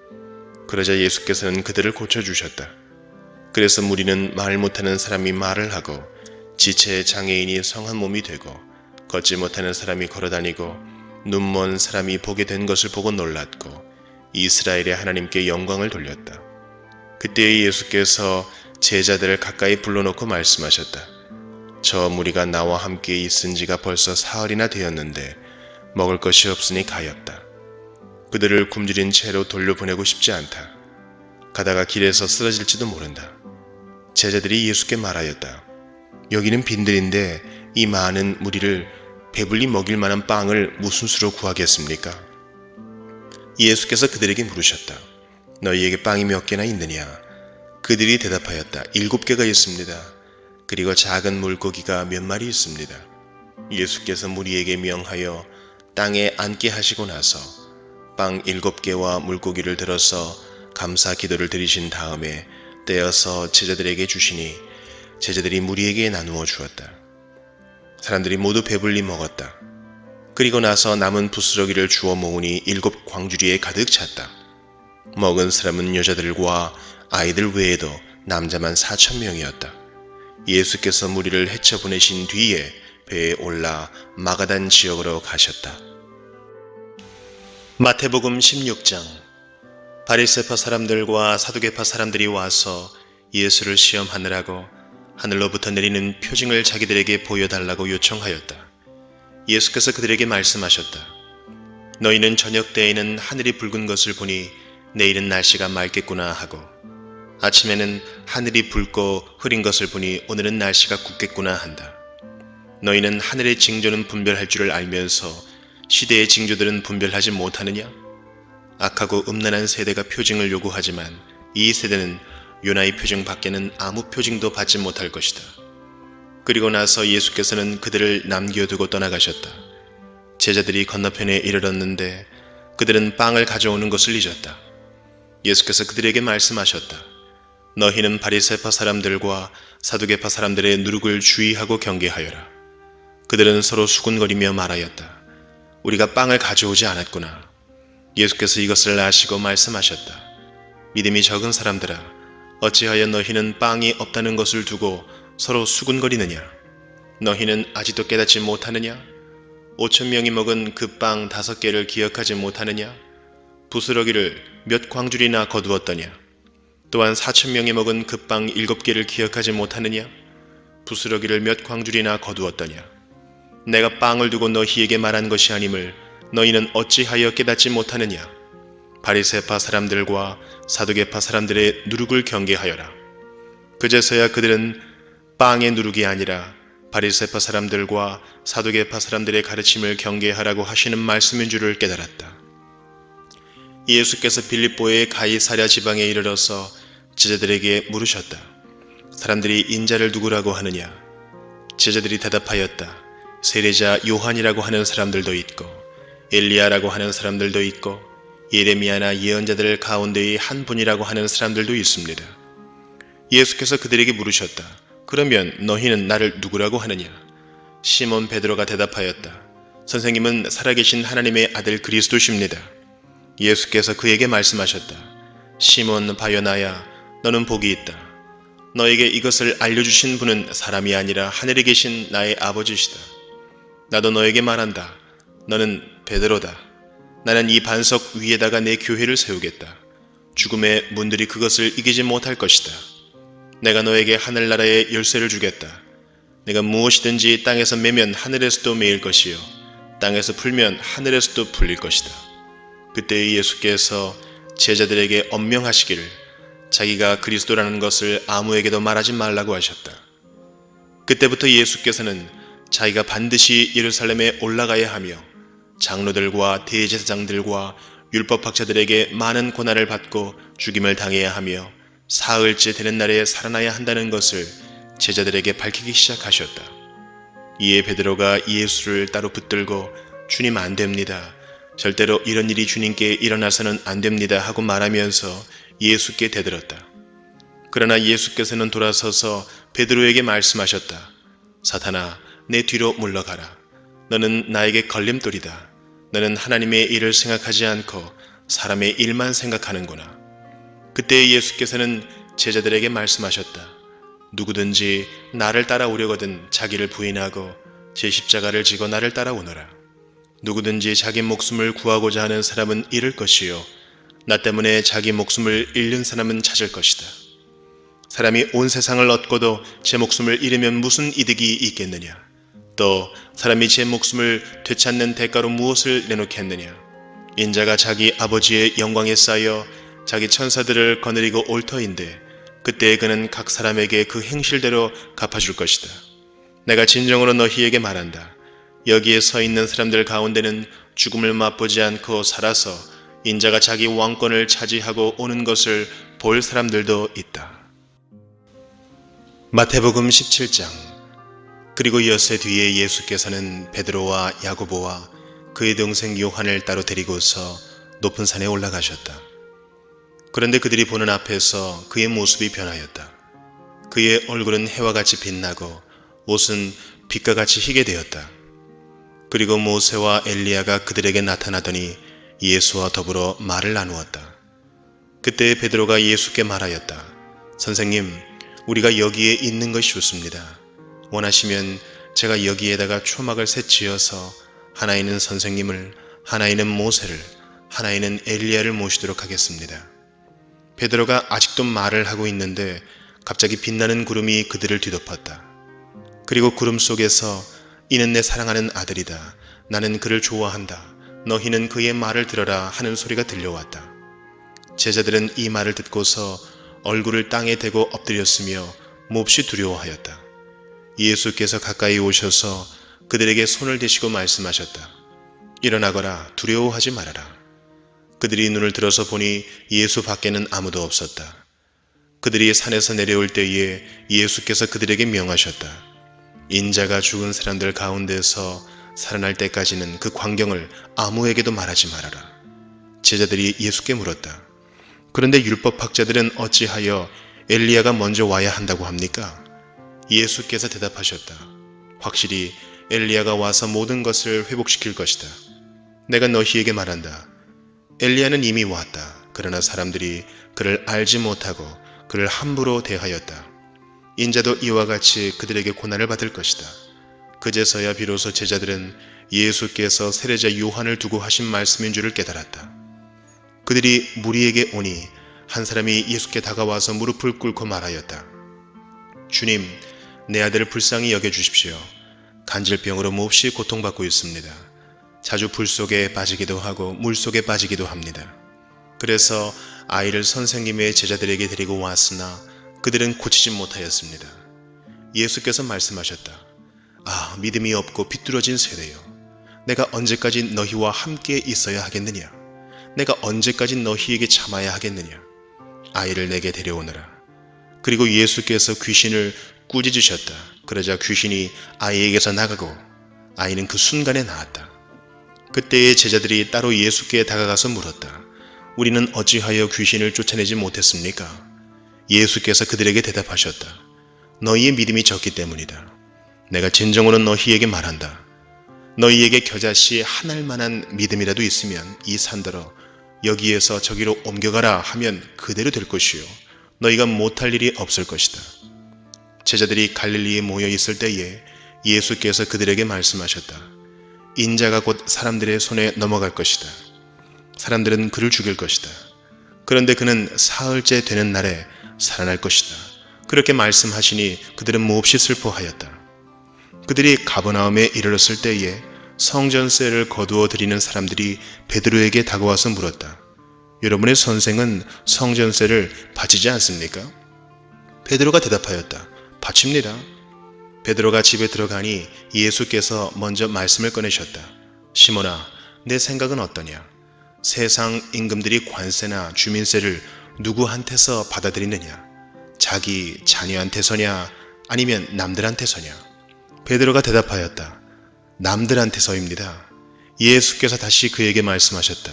그러자 예수께서는 그들을 고쳐주셨다. 그래서 무리는 말 못하는 사람이 말을 하고 지체 장애인이 성한 몸이 되고 걷지 못하는 사람이 걸어다니고 눈먼 사람이 보게 된 것을 보고 놀랐고 이스라엘의 하나님께 영광을 돌렸다. 그때 예수께서 제자들을 가까이 불러놓고 말씀하셨다. 저 무리가 나와 함께 있은 지가 벌써 사흘이나 되었는데 먹을 것이 없으니 가엾다. 그들을 굶주린 채로 돌려보내고 싶지 않다. 가다가 길에서 쓰러질지도 모른다. 제자들이 예수께 말하였다. 여기는 빈들인데 이 많은 무리를 배불리 먹일 만한 빵을 무슨 수로 구하겠습니까? 예수께서 그들에게 물으셨다. 너희에게 빵이 몇 개나 있느냐? 그들이 대답하였다. 7개가 있습니다. 그리고 작은 물고기가 몇 마리 있습니다. 예수께서 무리에게 명하여 땅에 앉게 하시고 나서 빵 7개와 물고기를 들어서 감사 기도를 드리신 다음에 떼어서 제자들에게 주시니 제자들이 무리에게 나누어 주었다. 사람들이 모두 배불리 먹었다. 그리고 나서 남은 부스러기를 주워 모으니 7 광주리에 가득 찼다. 먹은 사람은 여자들과 아이들 외에도 남자만 4,000명이었다. 예수께서 무리를 헤쳐 보내신 뒤에 배에 올라 마가단 지역으로 가셨다. 마태복음 16장. 바리새파 사람들과 사두개파 사람들이 와서 예수를 시험하느라고 하늘로부터 내리는 표징을 자기들에게 보여달라고 요청하였다. 예수께서 그들에게 말씀하셨다. 너희는 저녁 때에는 하늘이 붉은 것을 보니 내일은 날씨가 맑겠구나 하고, 아침에는 하늘이 붉고 흐린 것을 보니 오늘은 날씨가 굳겠구나 한다. 너희는 하늘의 징조는 분별할 줄을 알면서 시대의 징조들은 분별하지 못하느냐? 악하고 음란한 세대가 표징을 요구하지만 이 세대는 요나의 표징 밖에는 아무 표징도 받지 못할 것이다. 그리고 나서 예수께서는 그들을 남겨두고 떠나가셨다. 제자들이 건너편에 이르렀는데 그들은 빵을 가져오는 것을 잊었다. 예수께서 그들에게 말씀하셨다. 너희는 바리새파 사람들과 사두개파 사람들의 누룩을 주의하고 경계하여라. 그들은 서로 수군거리며 말하였다. 우리가 빵을 가져오지 않았구나. 예수께서 이것을 아시고 말씀하셨다. 믿음이 적은 사람들아, 어찌하여 너희는 빵이 없다는 것을 두고 서로 수군거리느냐? 너희는 아직도 깨닫지 못하느냐? 5,000명이 먹은 그 빵 5개를 기억하지 못하느냐? 부스러기를 몇 광줄이나 거두었더냐? 또한 4,000명이 먹은 그 빵 7개를 기억하지 못하느냐? 부스러기를 몇 광줄이나 거두었더냐? 내가 빵을 두고 너희에게 말한 것이 아님을 너희는 어찌하여 깨닫지 못하느냐? 바리새파 사람들과 사두개파 사람들의 누룩을 경계하여라. 그제서야 그들은 빵의 누룩이 아니라 바리새파 사람들과 사두개파 사람들의 가르침을 경계하라고 하시는 말씀인 줄을 깨달았다. 예수께서 빌립보의 가이사랴 지방에 이르러서 제자들에게 물으셨다. 사람들이 인자를 누구라고 하느냐? 제자들이 대답하였다. 세례자 요한이라고 하는 사람들도 있고 엘리야라고 하는 사람들도 있고 예레미야나 예언자들 가운데의 한 분이라고 하는 사람들도 있습니다. 예수께서 그들에게 물으셨다. 그러면 너희는 나를 누구라고 하느냐? 시몬 베드로가 대답하였다. 선생님은 살아계신 하나님의 아들 그리스도십니다. 예수께서 그에게 말씀하셨다. 시몬 바요나야, 너는 복이 있다. 너에게 이것을 알려주신 분은 사람이 아니라 하늘에 계신 나의 아버지시다. 나도 너에게 말한다. 너는 베드로다. 나는 이 반석 위에다가 내 교회를 세우겠다. 죽음의 문들이 그것을 이기지 못할 것이다. 내가 너에게 하늘나라의 열쇠를 주겠다. 내가 무엇이든지 땅에서 매면 하늘에서도 매일 것이요 땅에서 풀면 하늘에서도 풀릴 것이다. 그때 예수께서 제자들에게 엄명하시기를 자기가 그리스도라는 것을 아무에게도 말하지 말라고 하셨다. 그때부터 예수께서는 자기가 반드시 예루살렘에 올라가야 하며 장로들과 대제사장들과 율법학자들에게 많은 고난을 받고 죽임을 당해야 하며 사흘째 되는 날에 살아나야 한다는 것을 제자들에게 밝히기 시작하셨다. 이에 베드로가 예수를 따로 붙들고 주님 안 됩니다. 절대로 이런 일이 주님께 일어나서는 안 됩니다 하고 말하면서 예수께 대들었다. 그러나 예수께서는 돌아서서 베드로에게 말씀하셨다. 사탄아, 내 뒤로 물러가라. 너는 나에게 걸림돌이다. 너는 하나님의 일을 생각하지 않고 사람의 일만 생각하는구나. 그때 예수께서는 제자들에게 말씀하셨다. 누구든지 나를 따라오려거든 자기를 부인하고 제 십자가를 지고 나를 따라오너라. 누구든지 자기 목숨을 구하고자 하는 사람은 잃을 것이요 나 때문에 자기 목숨을 잃는 사람은 찾을 것이다. 사람이 온 세상을 얻고도 제 목숨을 잃으면 무슨 이득이 있겠느냐? 또 사람이 제 목숨을 되찾는 대가로 무엇을 내놓겠느냐? 인자가 자기 아버지의 영광에 쌓여 자기 천사들을 거느리고 올 터인데 그때 그는 각 사람에게 그 행실대로 갚아줄 것이다. 내가 진정으로 너희에게 말한다. 여기에 서 있는 사람들 가운데는 죽음을 맛보지 않고 살아서 인자가 자기 왕권을 차지하고 오는 것을 볼 사람들도 있다. 마태복음 17장. 그리고 엿새 뒤에 예수께서는 베드로와 야고보와 그의 동생 요한을 따로 데리고서 높은 산에 올라가셨다. 그런데 그들이 보는 앞에서 그의 모습이 변하였다. 그의 얼굴은 해와 같이 빛나고 옷은 빛과 같이 희게 되었다. 그리고 모세와 엘리야가 그들에게 나타나더니 예수와 더불어 말을 나누었다. 그때 베드로가 예수께 말하였다. 선생님, 우리가 여기에 있는 것이 좋습니다. 원하시면 제가 여기에다가 초막을 셋 지어서 하나에는 선생님을, 하나에는 모세를, 하나에는 엘리야를 모시도록 하겠습니다. 베드로가 아직도 말을 하고 있는데 갑자기 빛나는 구름이 그들을 뒤덮었다. 그리고 구름 속에서 이는 내 사랑하는 아들이다. 나는 그를 좋아한다. 너희는 그의 말을 들어라 하는 소리가 들려왔다. 제자들은 이 말을 듣고서 얼굴을 땅에 대고 엎드렸으며 몹시 두려워하였다. 예수께서 가까이 오셔서 그들에게 손을 대시고 말씀하셨다. 일어나거라, 두려워하지 말아라. 그들이 눈을 들어서 보니 예수 밖에는 아무도 없었다. 그들이 산에서 내려올 때에 예수께서 그들에게 명하셨다. 인자가 죽은 사람들 가운데서 살아날 때까지는 그 광경을 아무에게도 말하지 말아라. 제자들이 예수께 물었다. 그런데 율법학자들은 어찌하여 엘리야가 먼저 와야 한다고 합니까? 예수께서 대답하셨다. 확실히 엘리야가 와서 모든 것을 회복시킬 것이다. 내가 너희에게 말한다. 엘리야는 이미 왔다. 그러나 사람들이 그를 알지 못하고 그를 함부로 대하였다. 인자도 이와 같이 그들에게 고난을 받을 것이다. 그제서야 비로소 제자들은 예수께서 세례자 요한을 두고 하신 말씀인 줄을 깨달았다. 그들이 무리에게 오니 한 사람이 예수께 다가와서 무릎을 꿇고 말하였다. 주님, 내 아들을 불쌍히 여겨주십시오. 간질병으로 몹시 고통받고 있습니다. 자주 불 속에 빠지기도 하고 물 속에 빠지기도 합니다. 그래서 아이를 선생님의 제자들에게 데리고 왔으나 그들은 고치지 못하였습니다. 예수께서 말씀하셨다. 아, 믿음이 없고 비뚤어진 세대여. 내가 언제까지 너희와 함께 있어야 하겠느냐? 내가 언제까지 너희에게 참아야 하겠느냐? 아이를 내게 데려오너라. 그리고 예수께서 귀신을 꾸짖으셨다. 그러자 귀신이 아이에게서 나가고 아이는 그 순간에 나았다. 그때의 제자들이 따로 예수께 다가가서 물었다. 우리는 어찌하여 귀신을 쫓아내지 못했습니까? 예수께서 그들에게 대답하셨다. 너희의 믿음이 적기 때문이다. 내가 진정으로 너희에게 말한다. 너희에게 겨자씨 한 알만한 믿음이라도 있으면 이 산더러 여기에서 저기로 옮겨가라 하면 그대로 될 것이요. 너희가 못할 일이 없을 것이다. 제자들이 갈릴리에 모여 있을 때에 예수께서 그들에게 말씀하셨다. 인자가 곧 사람들의 손에 넘어갈 것이다. 사람들은 그를 죽일 것이다. 그런데 그는 사흘째 되는 날에 살아날 것이다. 그렇게 말씀하시니 그들은 몹시 슬퍼하였다. 그들이 가버나움에 이르렀을 때에 성전세를 거두어 드리는 사람들이 베드로에게 다가와서 물었다. 여러분의 선생은 성전세를 바치지 않습니까? 베드로가 대답하였다. 바칩니다. 베드로가 집에 들어가니 예수께서 먼저 말씀을 꺼내셨다. 시몬아, 내 생각은 어떠냐? 세상 임금들이 관세나 주민세를 누구한테서 받아들이느냐? 자기 자녀한테서냐? 아니면 남들한테서냐? 베드로가 대답하였다. 남들한테서입니다. 예수께서 다시 그에게 말씀하셨다.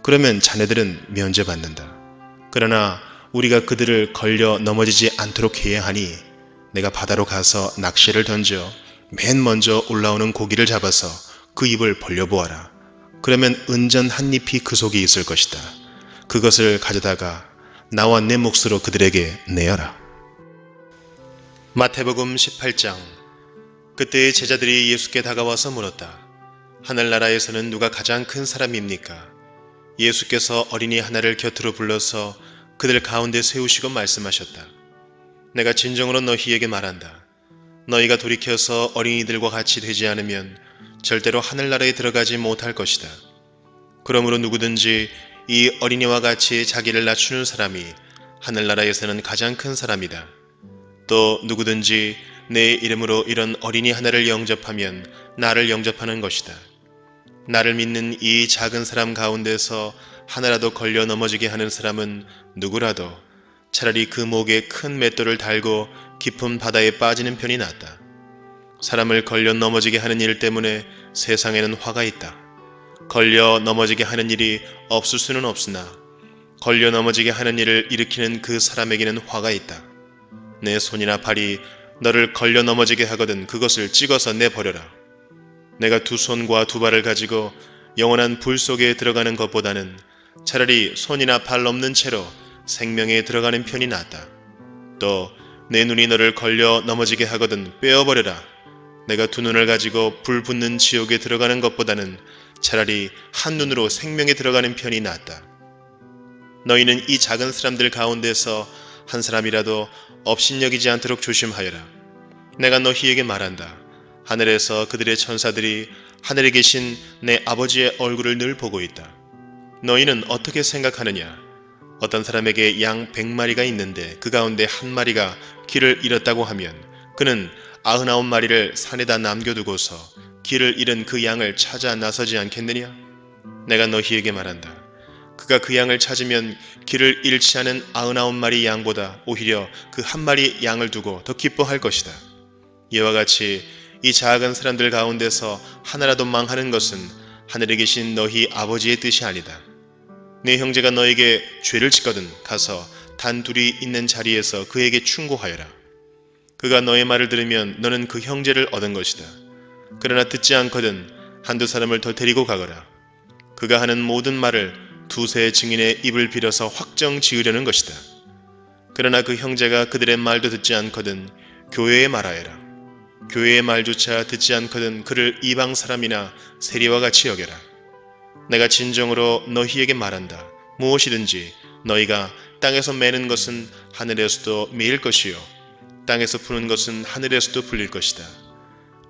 그러면 자네들은 면제받는다. 그러나 우리가 그들을 걸려 넘어지지 않도록 해야 하니 내가 바다로 가서 낚시를 던져 맨 먼저 올라오는 고기를 잡아서 그 입을 벌려보아라. 그러면 은전 한 잎이 그 속에 있을 것이다. 그것을 가져다가 나와 내 몫으로 그들에게 내어라. 마태복음 18장. 그때의 제자들이 예수께 다가와서 물었다. 하늘나라에서는 누가 가장 큰 사람입니까? 예수께서 어린이 하나를 곁으로 불러서 그들 가운데 세우시고 말씀하셨다. 내가 진정으로 너희에게 말한다. 너희가 돌이켜서 어린이들과 같이 되지 않으면 절대로 하늘나라에 들어가지 못할 것이다. 그러므로 누구든지 이 어린이와 같이 자기를 낮추는 사람이 하늘나라에서는 가장 큰 사람이다. 또 누구든지 내 이름으로 이런 어린이 하나를 영접하면 나를 영접하는 것이다. 나를 믿는 이 작은 사람 가운데서 하나라도 걸려 넘어지게 하는 사람은 누구라도 차라리 그 목에 큰 맷돌을 달고 깊은 바다에 빠지는 편이 낫다. 사람을 걸려 넘어지게 하는 일 때문에 세상에는 화가 있다. 걸려 넘어지게 하는 일이 없을 수는 없으나 걸려 넘어지게 하는 일을 일으키는 그 사람에게는 화가 있다. 내 손이나 발이 너를 걸려 넘어지게 하거든 그것을 찍어서 내버려라. 내가 두 손과 두 발을 가지고 영원한 불 속에 들어가는 것보다는 차라리 손이나 발 없는 채로 생명에 들어가는 편이 낫다. 또 내 눈이 너를 걸려 넘어지게 하거든 빼어버려라. 내가 두 눈을 가지고 불 붙는 지옥에 들어가는 것보다는 차라리 한 눈으로 생명에 들어가는 편이 낫다. 너희는 이 작은 사람들 가운데서 한 사람이라도 업신여기지 않도록 조심하여라. 내가 너희에게 말한다. 하늘에서 그들의 천사들이 하늘에 계신 내 아버지의 얼굴을 늘 보고 있다. 너희는 어떻게 생각하느냐? 어떤 사람에게 양 100마리가 있는데 그 가운데 한 마리가 길을 잃었다고 하면 그는 99마리를 산에다 남겨두고서 길을 잃은 그 양을 찾아 나서지 않겠느냐? 내가 너희에게 말한다. 그가 그 양을 찾으면 길을 잃지 않은 99마리 양보다 오히려 그 한 마리 양을 두고 더 기뻐할 것이다. 이와 같이 이 작은 사람들 가운데서 하나라도 망하는 것은 하늘에 계신 너희 아버지의 뜻이 아니다. 네 형제가 너에게 죄를 짓거든 가서 단둘이 있는 자리에서 그에게 충고하여라. 그가 너의 말을 들으면 너는 그 형제를 얻은 것이다. 그러나 듣지 않거든 한두 사람을 더 데리고 가거라. 그가 하는 모든 말을 두세 증인의 입을 빌어서 확정 지으려는 것이다. 그러나 그 형제가 그들의 말도 듣지 않거든 교회에 말하여라. 교회의 말조차 듣지 않거든 그를 이방 사람이나 세리와 같이 여겨라. 내가 진정으로 너희에게 말한다. 무엇이든지 너희가 땅에서 매는 것은 하늘에서도 매일 것이요 땅에서 푸는 것은 하늘에서도 풀릴 것이다.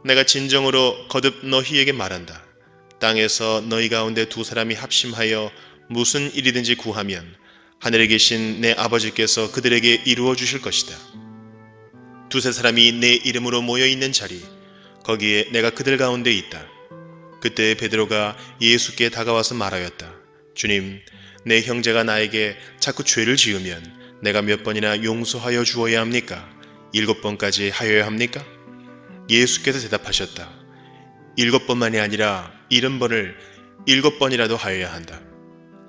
내가 진정으로 거듭 너희에게 말한다. 땅에서 너희 가운데 두 사람이 합심하여 무슨 일이든지 구하면 하늘에 계신 내 아버지께서 그들에게 이루어 주실 것이다. 두세 사람이 내 이름으로 모여 있는 자리, 거기에 내가 그들 가운데 있다. 그때 베드로가 예수께 다가와서 말하였다. 주님, 내 형제가 나에게 자꾸 죄를 지으면 내가 몇 번이나 용서하여 주어야 합니까? 7번까지 하여야 합니까? 예수께서 대답하셨다. 7번만이 아니라 70번을 7번이라도 하여야 한다.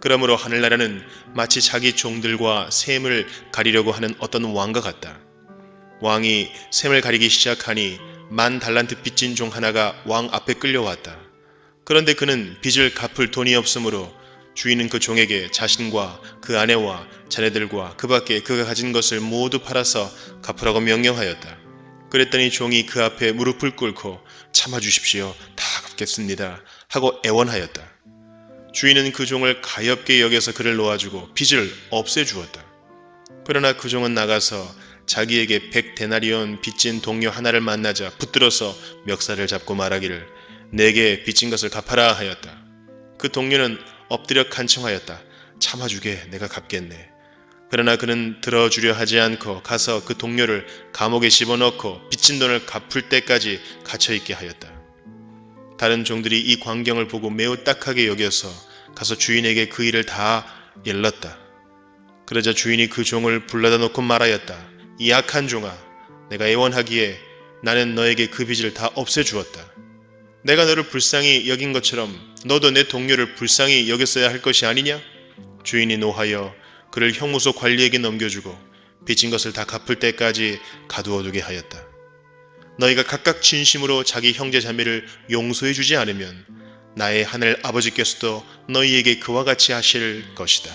그러므로 하늘나라는 마치 자기 종들과 샘을 가리려고 하는 어떤 왕과 같다. 왕이 샘을 가리기 시작하니 10,000달란트 빚진 종 하나가 왕 앞에 끌려왔다. 그런데 그는 빚을 갚을 돈이 없으므로 주인은 그 종에게 자신과 그 아내와 자녀들과 그 밖에 그가 가진 것을 모두 팔아서 갚으라고 명령하였다. 그랬더니 종이 그 앞에 무릎을 꿇고 참아주십시오. 다 갚겠습니다. 하고 애원하였다. 주인은 그 종을 가엾게 여겨서 그를 놓아주고 빚을 없애주었다. 그러나 그 종은 나가서 자기에게 100데나리온 빚진 동료 하나를 만나자 붙들어서 멱살을 잡고 말하기를 내게 빚진 것을 갚아라 하였다. 그 동료는 엎드려 간청하였다. 참아주게 내가 갚겠네. 그러나 그는 들어주려 하지 않고 가서 그 동료를 감옥에 집어넣고 빚진 돈을 갚을 때까지 갇혀있게 하였다. 다른 종들이 이 광경을 보고 매우 딱하게 여겨서 가서 주인에게 그 일을 다 일렀다. 그러자 주인이 그 종을 불러다 놓고 말하였다. 이 악한 종아, 내가 애원하기에 나는 너에게 그 빚을 다 없애주었다. 내가 너를 불쌍히 여긴 것처럼 너도 내 동료를 불쌍히 여겼어야 할 것이 아니냐? 주인이 노하여 그를 형무소 관리에게 넘겨주고 빚진 것을 다 갚을 때까지 가두어두게 하였다. 너희가 각각 진심으로 자기 형제 자매를 용서해 주지 않으면 나의 하늘 아버지께서도 너희에게 그와 같이 하실 것이다.